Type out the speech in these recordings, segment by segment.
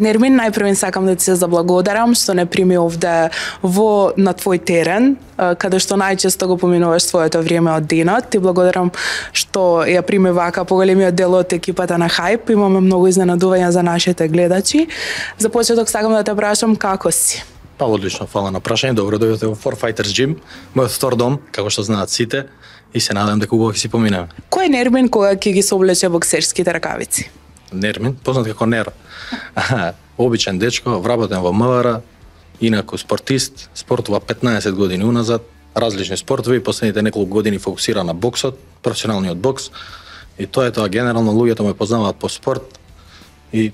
Нермин, најпрво сакам да ти се заблагодарам што не прими овде на твој терен, каде што најчесто го поминуваш своето време од денот. Ти благодарам што ја прими вака поголемиот дел од екипата на Хајп. Имаме многу изненадувања за нашите гледачи. За почеток сакам да те прашам како си. Па одлично, фала на прашање. Добро дојдовте во Four Fighters Gym, мојот втор дом, како што знаат сите, и се надевам дека убаво ќе си поминеме. Кој е Нермин кога ќе ги соблече боксерските ракавици? Нермин, познат како Неро. Обичен дечко, вработен во МВР, инаку спортист, спортува 15 години уназад, различни спортови, последните неколку години фокусира на боксот, професионалниот бокс. И тоа е тоа, генерално луѓето ме познаваат по спорт и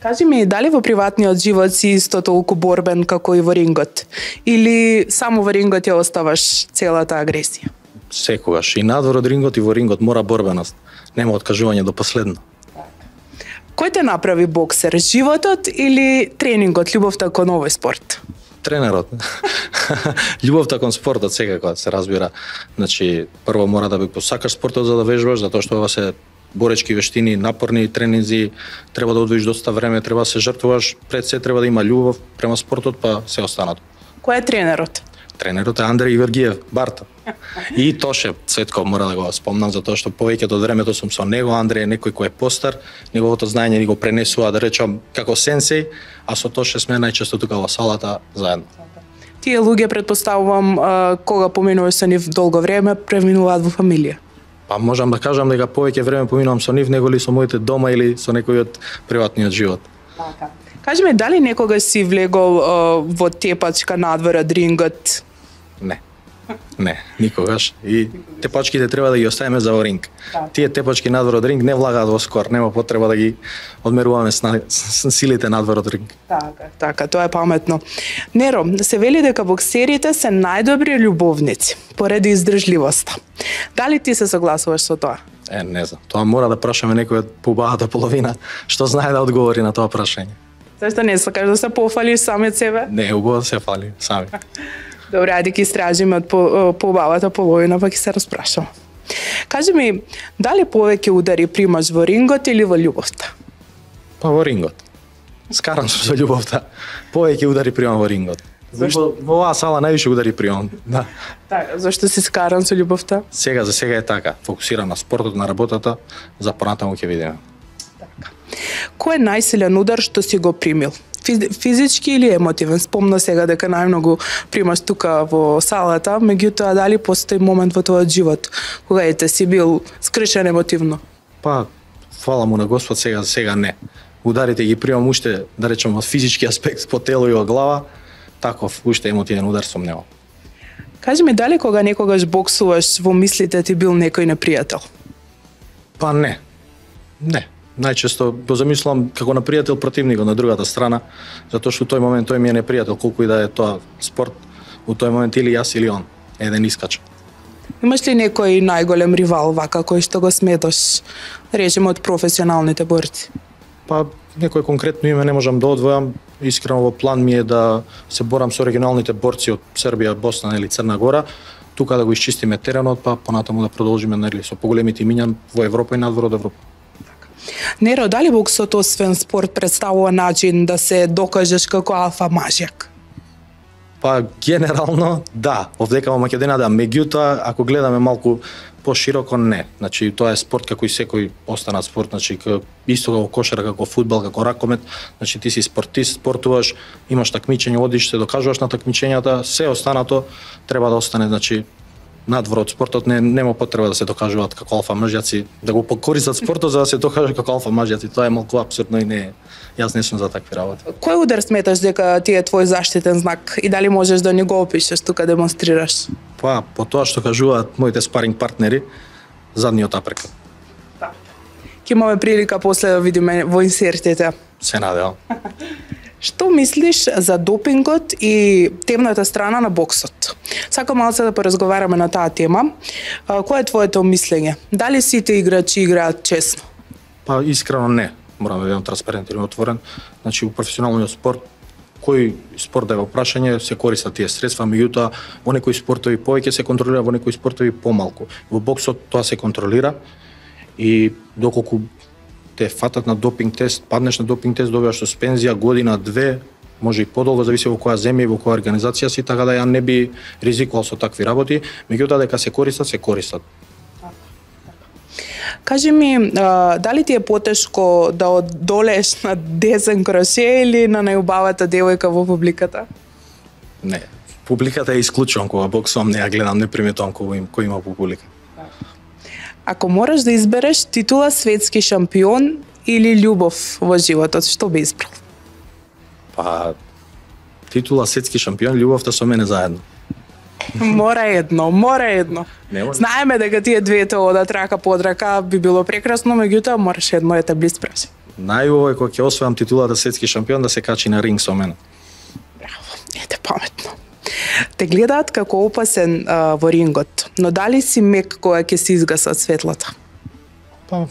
Кажи ми, дали во приватниот живот си исто толку борбен како и во рингот? Или само во рингот ја оставаш целата агресија? Секогаш, и надвор од рингот и во рингот мора борбеност. Нема откажување до последно. Кој те направи боксер? Животот или тренингот, љубовта кон овој спорт? Тренерот. Љубовта кон спортот секако се разбира. Значи, прво мора да посакаш спортот за да вежбаш, затоа што ова се боречки вештини, напорни тренинзи, треба да одвоиш доста време, треба да се жртвуваш, пред се треба да има љубов према спортот, па се останато. Кој е тренерот? Тренерот е Андреј Георгиев, Барта. И Тоше Цветков, мора да го спомнам, затоа што повеќето од времето сум со него. Андреј е некој кој е постар, неговото знаење ни го пренесува, да речам, како сенсеј, а со Тоше сме најчесто тука во салата заедно. Тие луѓе, предпоставувам, кога поминуваш со нив долго време, преминуваат во фамилија. Па можам да кажам дека повеќе време поминувам со нив него ли со моите дома или со некој од приватниот живот. Кажи ми, дали некогаш си влегол во тепачка надвор од рингот? Не, никогаш. И тепачките треба да ги оставиме за во ринг. Тие тепачки надвор од ринг не влагаат во скор, нема потреба да ги одмеруваме силите надвор од ринг. Така, тоа е паметно. Неро, се вели дека боксерите се најдобри љубовници, поради издржливоста. Дали ти се согласуваш со тоа? Не знам. Тоа мора да прашаме некој од побагата половина, што знае да одговори на тоа прашање. Зашто не сакаш да се пофалиш сами од себе? Не, убаво да се фали сами. Добре, ајде ќе истражиме од побавата половина, па ќе се распрашам. Кажи ми, дали повеќе удари примаш во рингот или во љубовта? Па во рингот. Скарам сум со љубовта. Повеќе удари примам во рингот. Во оваа сала највише удари примам. Да. Така, зашто си скаран со љубовта? Сега за сега е така. Фокусирам на спортот, на работата, за понатаму ќе видиме. Така. Кој е најсилен удар што си го примил? Физички или емотивен? Спомна сега дека најмногу примаш тука во салата, меѓутоа дали постои момент во твојот живот кога си бил скршен емотивно? Па, фала му на Господ, сега за сега не. Ударите ги примам уште, да речем, од физички аспект по тело и во глава, таков уште емотивен удар сум немал. Кажи ми, дали кога некогаш боксуваш во мислите ти бил некој непријател? Па не. Најчесто го замислам како на пријател противникот на другата страна, затоа што тој момент тој ми е непријател, колку и да е тоа спорт, у тој момент или јас или он, еден искача. Имаш ли некој најголем ривал вака кој што го сметаш, речеме од професионалните борци? Па некој конкретно име не можам да одвојам, искрено во план ми е да се борам со регионалните борци од Србија, Босна или Црна Гора, тука да го исчистиме теренот, па понатаму да продолжиме со поголемите имиња во Европа и надвор од Европа. Неро, дали боксот освен спорт представува начин да се докажеш како алфа мажјак? Па генерално да, овдека во Македонија да, меѓутоа ако гледаме малку пошироко не. Значи тоа е спорт како и секој останат спорт, значи исто како кошара, како фудбал, како ракомет, значи ти си спортист, спортуваш, имаш такмичење, одиш се докажуваш на такмичењата, се останато треба да остане, значи надвор од спортот нема потреба да се докажуваат како алфа мажјаци, да го покористат спортот за да се докажат како алфа мажјаци, тоа е малку апсурдно и не, јас не сум за такви работи. Кој удар сметаш дека ти е твој заштитен знак и дали можеш да ни го опишеш тука демонстрираш? Па, по тоа што кажуваат моите спаринг партнери, задниот апрекот. Ќе имаме прилика после да видиме во инсертите. Се надевам. Што мислиш за допингот и темната страна на боксот? Сакам малце да поразговараме на таа тема. Кој е твоето мислење? Дали сите играчи играат честно? Па искрено не. Морам да бидам транспарентен и отворен. Значи, у професионалниот спорт, кој спорт да е во прашање, се користат тие средства, меѓутоа во некои спортови повеќе се контролира, во некои спортови помалку. Во боксот тоа се контролира и доколку те фатат на допинг тест, паднеш на допинг тест, добиваш суспензија година, две, може и подолго, зависи во која земја и во која организација си, така да ја не би ризикувал со такви работи, меѓутоа дека се користат, се користат. Кажи ми, дали ти е потешко да одолееш на десен кроше или на најубавата девојка во публиката? Не, публиката е исклучувам кога боксувам, не ја гледам, не приметувам кој има публика. Ако мораш да избереш титула светски шампион или љубов во животот, што би избрал? Па, титула светски шампион, љубовта со мене заедно. Мора едно. Знаеме дека тие двете одат рака под рака, би било прекрасно, меѓутоа мораш едно да те блисправи. Најубаво е кога ќе освојам титулата светски шампион да се качи на ринг со мене. Браво, ете паметно. Те гледаат како опасен во рингот, но дали си мек кога ќе се изгасат светлата? Па,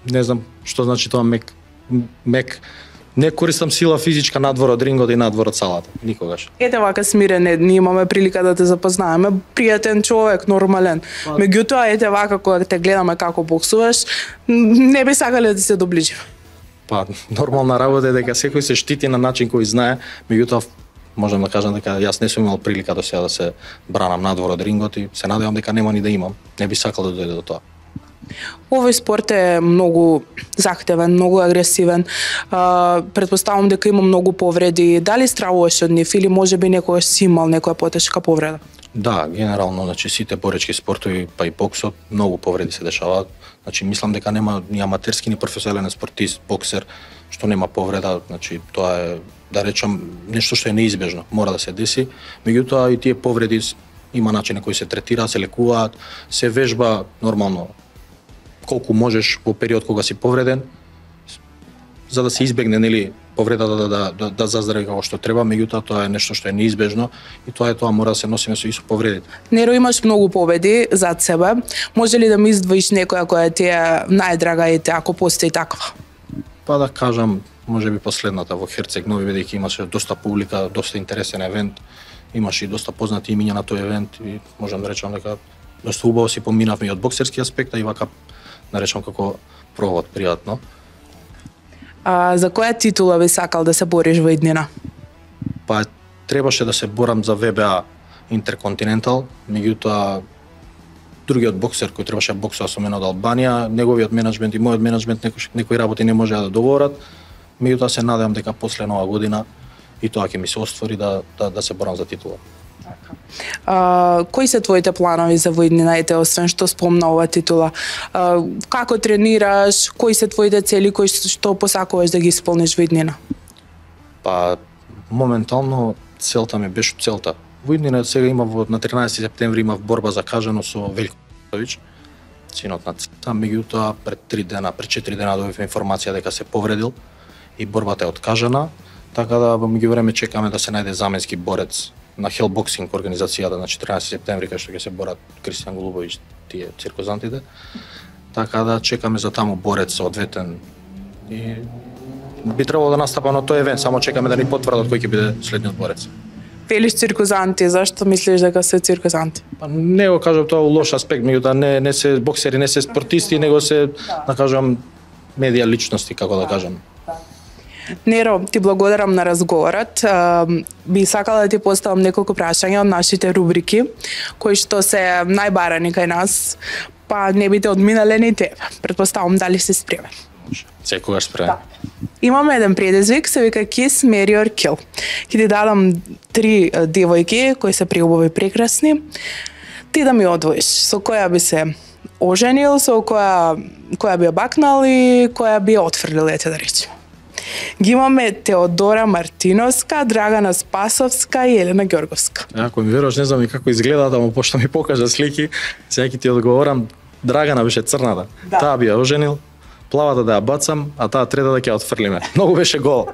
не знам што значи тоа мек. Мек. Не користам сила физичка надвор од рингот и надвор од салата. Никогаш. Ете вака смирен, ние имаме прилика да те запознаеме. Пријатен човек, нормален. Меѓутоа, ете вака кога те гледаме како боксуваш, не би сакале да се доближиме. Па, нормална работа е дека секој се штити на начин кој знае, меѓутоа можам да кажам дека јас не сум имал прилика до сега да се бранам надвор од рингот и се надевам дека нема ни да имам. Не би сакал да дојде до тоа. Овој спорт е многу захтевен, многу агресивен. Претпоставам дека има многу повреди. Дали стравуваш од нив или можеби некогаш си имал некоја потешка повреда? Да, генерално, значи сите боречки спортови, па и боксот, многу повреди се дешаваат. Значи мислам дека нема ни аматерски ни професионален спортист, боксер што нема повреда, значи тоа е да речам нешто што е неизбежно, мора да се деси. Меѓутоа и тие повреди има начини кои се третираат, се лекуваат, се вежба нормално колку можеш во период кога си повреден, за да се избегне нели повредата да заздрави како што треба, меѓутоа тоа е нешто што е неизбежно и тоа мора да се носиме со повредите. Неро, имаш многу победи зад себе. Може ли да ми издвоиш некоја која ти е најдрага и ако постои таква? Па да кажам, можеби последната во Херцег Нови, бидејќи имаше доста публика, доста интересен евент, имаше и доста познати имиња на тој евент и можам да речам дека доста убаво си поминавме и од боксерски аспект, а и вака наречам како провод пријатно. За која титула би сакал да се бориш во иднина? Па требаше да се борам за ВБА Интерконтинентал, меѓутоа другиот боксер кој требаше да боксува со мене од Албанија, неговиот менаџмент и мојот менаџмент некои работи не можеа да договорат, меѓутоа се надевам дека после нова година и тоа ќе ми се оствори да се борам за титула. Кои се твоите планови за воиднинаите, освен што спомна ова титула? Како тренираш? Кои се твоите цели, кои што посакуваш да ги исполниш во иднина? Па, моментално целта ми беше целта. Во иднина сега има на 13 септември имав борба за кажано со Велјко Ковачевич, синот на Цита, меѓутоа пред 4 дена добивме информација дека се повредил и борбата е откажана, така да во меѓувреме чекаме да се најде заменски борец на Hellboxing организацијата на 14 септември кај што ќе се борат Кристијан Голубовиќ, тие циркозантите. Така да чекаме за таму борец одветен и би требало да настапа на тој евент, само чекаме да ни потврдат кој ќе биде следниот борец. Велиш циркозанти, зашто мислиш дека се циркозанти? Па не го кажам тоа лош аспект, меѓутоа не се боксери, не се спортисти, него се да кажам медија личности, како да кажам. Неро, ти благодарам на разговорот. Би сакала да ти поставам неколку прашања од нашите рубрики, кои што се најбарани кај нас, па не би те одминале ни тебе. Претпоставам дали си спремен. Секогаш спремен. Имаме еден предизвик, се вика Kiss, Marry or Kill. Ќе ти дадам 3 девојки кои се преубави прекрасни. Ти да ми одвоиш со која би се оженил, со која би ја бакнал и која би ја отфрлил, ете да речеме. Ги имаме Теодора Мартиновска, Драгана Спасовска и Елена Ѓорговска. Ако ми веруваш, не знам и како изгледаат, ама пошто ми покажа слики, сега ќе ти одговорам. Драгана беше црната. Да. Таа би ја оженил, плавата да ја бацам, а таа трета да ќе ја отфрлиме. Многу беше гол.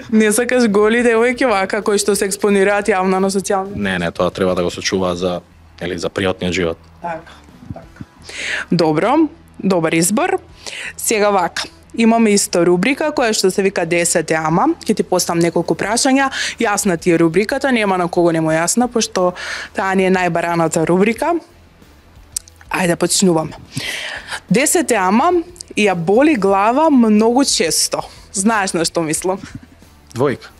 Не сакаш голи девојки вака кои што се експонираат јавно на социјални? Не, тоа треба да го сочуваат за пријатниот живот. Така. Добро, добар избор. Сега вака. Имаме исто рубрика која што се вика 10 ама. Ќе ти поставам неколку прашања. Јасна ти е рубриката, нема на кого нема јасна, пошто таа ни е најбараната рубрика. Ајде почнуваме. 10 ама ја боли глава многу често. Знаеш на што мислам? Двојка.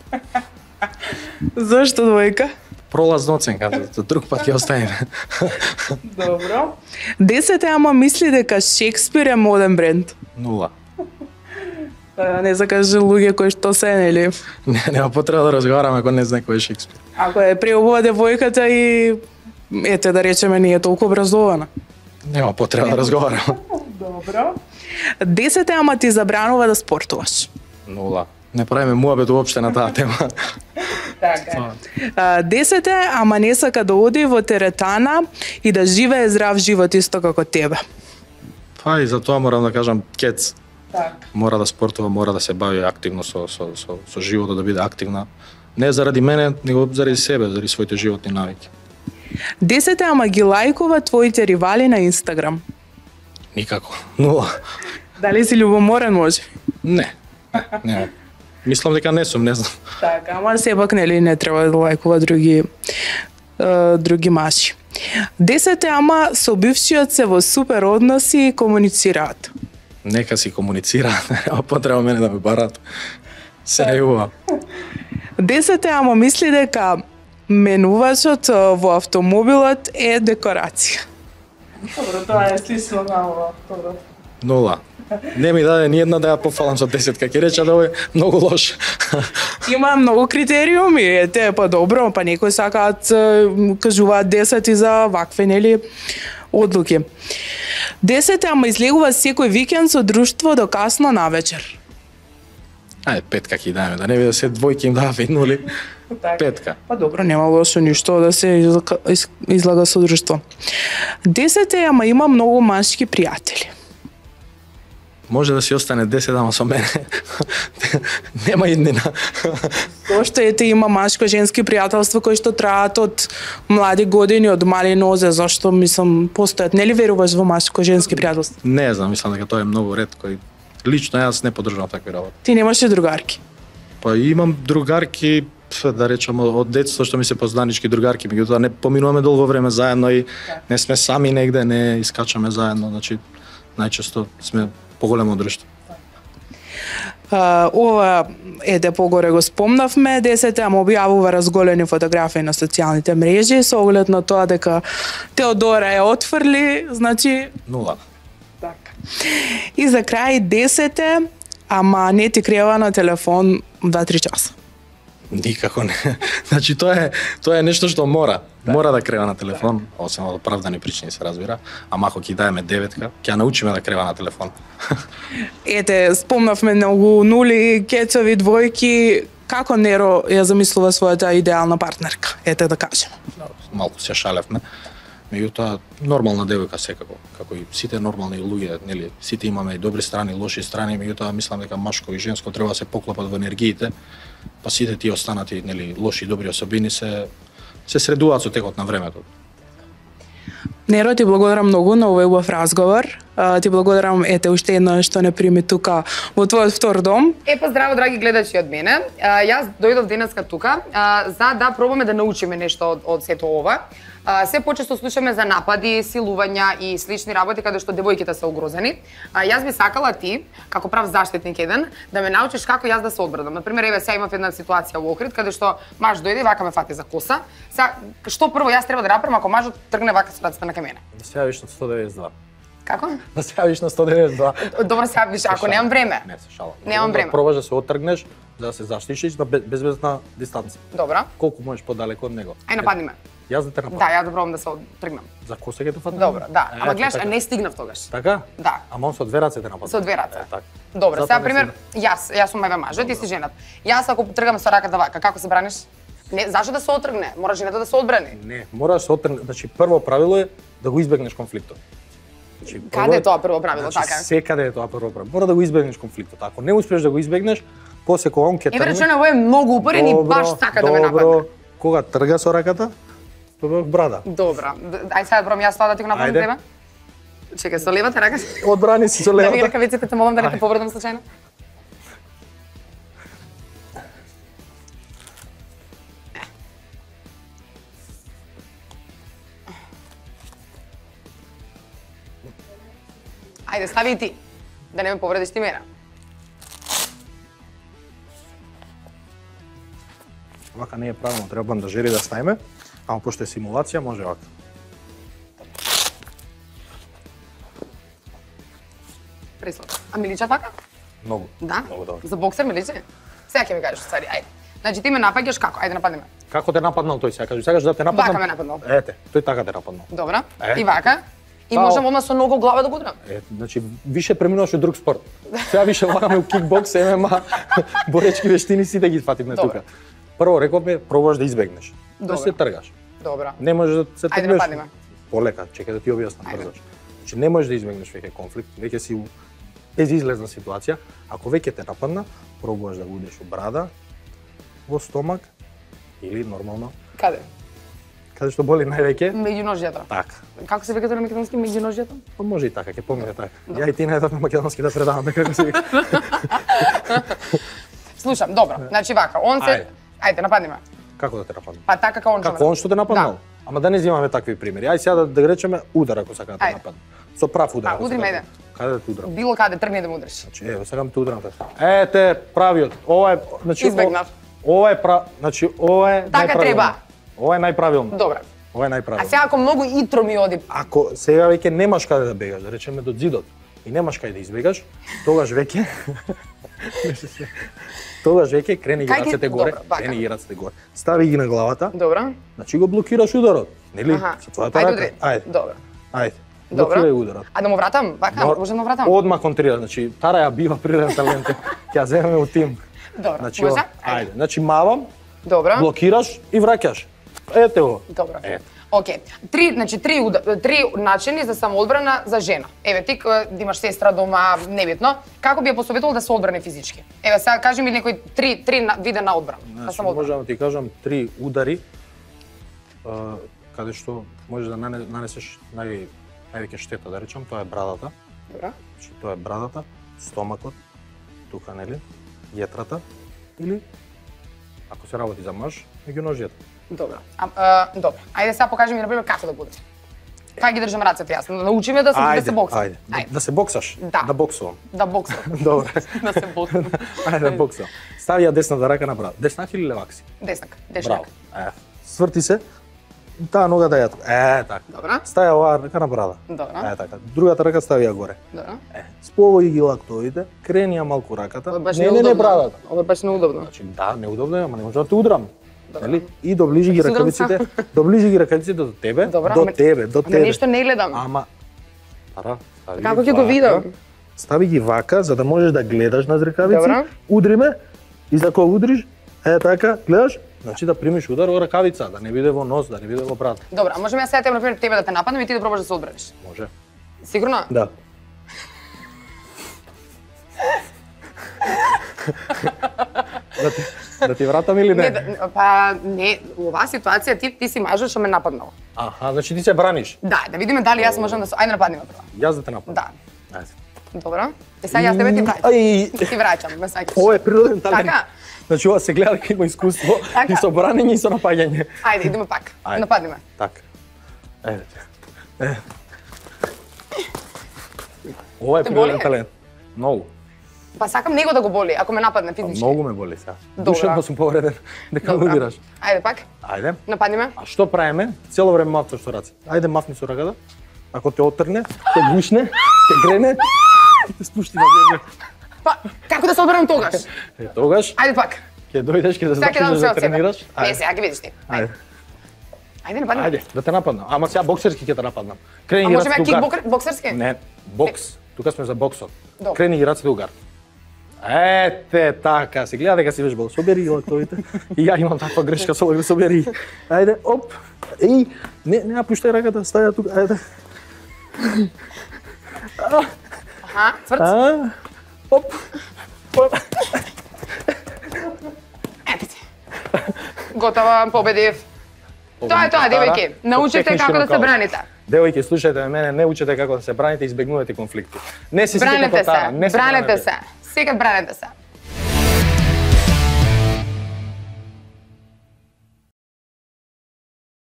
Зошто двојка? Пролазна оценка, за друг пат ќе оставиме. Добро. 10 ама мисли дека Шекспир е моден бренд. 0. Не закажи луѓе кои што се, нели? Нема потреба да разговараме ако не знае кој е Шекспир. Ако е преубава девојката и ете да речеме не е толку образована. Нема потреба да разговараме. Добро. 10 ама ти забранува да спортуваш. 0. Не правиме муабет уопште на таа тема. Така. 10 ама не сака да оди во теретана и да живее здрав живот исто како тебе. Па и за тоа морам да кажам кец. Така. Мора да спортува, мора да се бави активно со животот, да биде активна. Не заради мене, него заради себе, заради своите животни навики. 10 ама ги лајкува твоите ривали на Инстаграм. Никако. 0. Дали си љубоморен може? Не. Не. Мислам дека не сум, не знам. Така, ама сепак нели не треба да лајкува други маши. 10 ама со бившиот се во супер односи и комуницираат. Нека си комуницираат, нема потреба мене да ме барат. Се не јубава. 10 ама мисли дека менувачот во автомобилот е декорација. Добро, тоа е слично на ова. 0. Не ми даде ни една да ја пофалам со 10, ќе рече да е многу лош. Има многу критериуми, ете, па добро, па некои сакаат, кажуваат 10 и за вакви, нели, одлуки. 10 ама излегува секој викенд со друштво до касно навечер. Ајде, 5 ќе даеме, да не биде се двојки им даваме нули. 5. Па добро, нема лошо ништо да се излага со друштво. 10 ама има многу машки пријатели. Може да си остане 10, ама со мене нема иднина. Зошто ете има машко-женски пријателства кои што траат од млади години, од мали нозе, зашто мислам постојат, нели веруваш во машко-женски пријателства? Не знам, мислам дека тоа е многу ретко и лично јас не поддржувам такви работи. Ти немаш ли другарки? Па имам другарки, да речам од детство што ми се позданички другарки, меѓутоа не поминуваме долго време заедно и не сме сами негде, не искачаме заедно, значи најчесто сме поголемо друштво. Ова, ете, погоре го спомнавме, 10 ама објавува разголени фотографии на социјалните мрежи со оглед на тоа дека Теодора ја отфрли, значи 0. така. И за крај 10 ама не ти крева на телефон 2-3 часа. Никако не. Значи тоа е нешто што мора. Мора да крева на телефон, освен од оправдани причини се разбира. Ама ако ќе даеме 9, ќе ја научиме да крева на телефон. Ете, спомнавме многу нули, кецови, двојки. Како Неро ја замислува својата идеална партнерка? Ете да кажеме. Малку се шалевме. Меѓутоа, нормална девојка секако, како и сите нормални луѓе, нели, сите имаме и добри страни, лоши страни, меѓутоа мислам дека машко и женско треба да се поклопат во енергиите, па сите тие останати, нели, лоши и добри особини се средуваат со текот на времето. Неро, ти благодарам многу на овој убав разговор. Ти благодарам, ете, уште едно што не прими тука во твојот втор дом. Епа, здраво, драги гледачи од мене. Јас дојдов денеска тука за да пробаме да научиме нешто од сето ова. Се почесто слушаме за напади, силувања и слични работи каде што девојките се угрозени. Јас би сакала ти, како прав заштитник еден, да ме научиш како јас да се одбранам. Например, еве сега имав една ситуација во Охрид каде што маж дојде и вака ме фати за коса. Сега што прво јас треба да направам ако мажот тргне вака со рацете на мене? Да се јавиш на 192. Како? Да се јавиш на 192. Добро, сега виш, ако немам време. Не се шалам. Немам време. Пробаш да се отргнеш, да се заштитиш на безбедна дистанца. Добро. Колку можеш подалеку од него. Ај нападни ме. Јас да те нападам. Да, ја да пробам да се тргнам. За коса ќе те фатам? Добро, да. Ама гледаш, така. не стигнав тогаш. Така? Да. Ама он со две раце те нападам. Со две раце. Така. Добро, Затоа сега не пример, јас сум еве мажот, ти си женат. Јас ако тргам со раката вака, како се браниш? Не, зашто да се отргне? Мора жената да се одбрани. Не, мора да се отргне. Значи прво правило е да го избегнеш конфликтот. Значи, Каде е тоа прво правило, значи, така? секаде е тоа прво правило. Мора да го избегнеш конфликтот. Ако не успееш да го избегнеш, после кога он ќе Еве речено овој е многу упорен и баш сака да ме нападне. Кога трга со раката, тоа брада. Добро. Ај сега да пробам јас тоа да ти го нападам Ајде. тебе. Чекај, со левата рака. Одбрани си со Да ми левата. ракавиците, те молам да не те Ајде. повредам случајно. Ајде, стави и ти. да не ме повредиш ти мене. Вака не е правилно, треба бандажери да ставиме, ама пошто е симулација, може вака. Пресладко. А ми лича така? Многу. Да? Многу добро. За боксер ми личи? Сега ќе ми кажеш ствари, ајде. Значи ти ме напаѓаш како? Ајде нападни ме. Како те нападнал тој сега? Кажу, сакаш да те нападнам? Вака ме нападнал. Ете, тој така те нападнал. Добра. Е. И вака. И Па, можам одма со ногу в глава да го удрам. Значи, више преминуваш од друг спорт. Сега више влагаме у кикбокс, ММА, боречки вештини, сите ги фатиме Добре. тука. Прво рековме, пробуваш да избегнеш. Да Добре. се тргаш. Добра. Не можеш да се Ајде тргаш. нападни ме. Полека, чекај да ти објаснам Ајде. брзо. Значи не можеш да избегнеш веќе конфликт, веќе си у безизлезна ситуација. Ако веќе те нападна, пробуваш да го удеш у брада, во стомак или нормално, Каде? каде што боли највеќе. Меѓу ножјата. Така. Како се вика тоа на македонски меѓу ножјата? Па може и така, ќе помине така. Ја и ти најдовме македонски да предаваме како се вика. Слушам, добро. Значи вака, он се Ајде нападни ме. Како да те нападне? Па така како он Како он што те нападнал? Да. Ама да не взимаме такви примери. Ај сега да речеме удар ако сака да те Ајде. нападне. Со прав удар. А, ако удри сака ме, да- ајде. Каде да те удрам? Било каде тргни да му удриш. Значи, еве, сакам те удрам. Ете, правиот. Ова е, значи, Избегнав. Ова е значи, ова е Така најправилно. треба. Ова е најправилно. Добро. Ова е А најправилно. сега ако многу итро ми оди, Ако сега веќе немаш каде да бегаш, да речеме до зидот, и немаш каде да избегаш, тогаш веќе тогаш веќе крени ги Кај ги- рацете горе, добро, вака. крени ги рацете горе. Стави ги на главата, добро? значи го блокираш ударот, нели? Аха. Со твојата Ајде рака. удри. Ајде, Добро. ајде. Добро. Блокирај ударот. А да му вратам? Вака, Нор- можам да му вратам? Одма контрира, значи Тара ја бива природен талент. Ќе ја земеме у тим. Добро. Значи, Може? ајде. Значи мавам, Добро. блокираш и враќаш. Ете го. Добро. Ете. Океј. Три начини за самоодбрана за жена. Еве ти да имаш сестра дома, небитно, како би ја посоветувал да се одбрани физички? Еве сега кажи ми некои три вида на одбрана, на Значи, самоодбрана. можам да ти кажам 3 удари каде што можеш да нанесеш највеќе штета, да речам, тоа е брадата. Добро. Значи, тоа е брадата, стомакот, тука, нели, јетрата, или, ако се работи за маж, меѓу ножјата. Добро. Добро. Ајде сега покажи ми на пример како да го удриш. Как ги држам рацете јас? Да научиме да се боксам. Ајде. Да се боксаш? Да. Да боксувам. Да боксам. Добре. Да се боксам. Ајде да боксувам. Стави ја десната рака на брада. Деснак или левак си? Деснак, Браво. дешнак. Сврти се. Таа нога да ја така. Добро. Стави оваа рака на брада. Добро. Така. Другата рака стави ја горе. Добро. Сповои ги лактовите, крени ја малку раката. Ова е баш Не неудобно. брадата. Ова е баш неудобно. Значи да, неудобно е, ама не може да те удрам. Добро. Нели? И доближи ги Се удрам ракавиците, доближи ги ракавиците до тебе, Добро, до ама- тебе, до Ама тебе. нешто не гледам. Ама Ара, стави Како ги ќе го вака, видам? Стави ги вака за да можеш да гледаш на ракавици. Добро. Удри ме и за кога удриш, така, гледаш, значи да примиш удар во ракавица, да не биде во нос, да не биде во брат. Добро, а можеме сега тебе на пример тебе да те нападнем и ти да пробаш да се одбраниш. Може. Сигурно? Да. да ти вратам или не? Па не, у оваа ситуација ти си мажот што ме нападнал. Аха, значи ти се браниш. Да, да видиме дали јас можам да се ајде нападни ме прво. Јас да те нападам. Да. Ајде. Добро. Е сега јас тебе ти враќам. Ај, Ти враќам, ме сакаш. ова е природен талент. Така? Значи ова се гледа дека има искуство Така. и со бранење и со напаѓање. Ајде, идеме пак. Ајде. Нападни ме. Така. Еве. Ова е Те природен боли? талент. Многу. Па сакам него да го боли, ако ме нападне физички. Многу ме боли сега. Добра. Душевно сум повреден дека Добра. удираш. Ајде пак. Ајде. Нападни ме. А што правиме? Цело време мафнеш со раце. Ајде мафни со раката. Ако те отрне, те гушне, те грене, те спушти на земја. Па, како да се одбранам тогаш? Е, тогаш Ајде пак. ќе дојдеш ќе Сега ќе дам започнеш се да од себе. тренираш. Не, сега ќе видиш ти. Ајде. Ајде, нападни ме. Ајде, да те нападнам. Ама сега боксерски ќе те нападнам. Крени А ги можеме рацете угар. боксерски? Не, бокс. Тука сме за боксот. Добро. Крени ги рацете угар. Ете, така, се гледа дека си вежбал. Собери ги лактовите. И ја имам таква грешка со лактовите, собери ги. Ајде, оп. Еј, не ја пуштај раката, стави ја тука. Ајде. Аха, цврц. Оп. Оп. Ете ти. Готова, победив. Тоа е тоа, девојки. Научете Технички како да се нокаут. браните. Девојки, слушајте мене, не учете како да се браните, избегнувате конфликти. Не се сите Бранете како Тара, се, не се бранете се. Секад бранете се.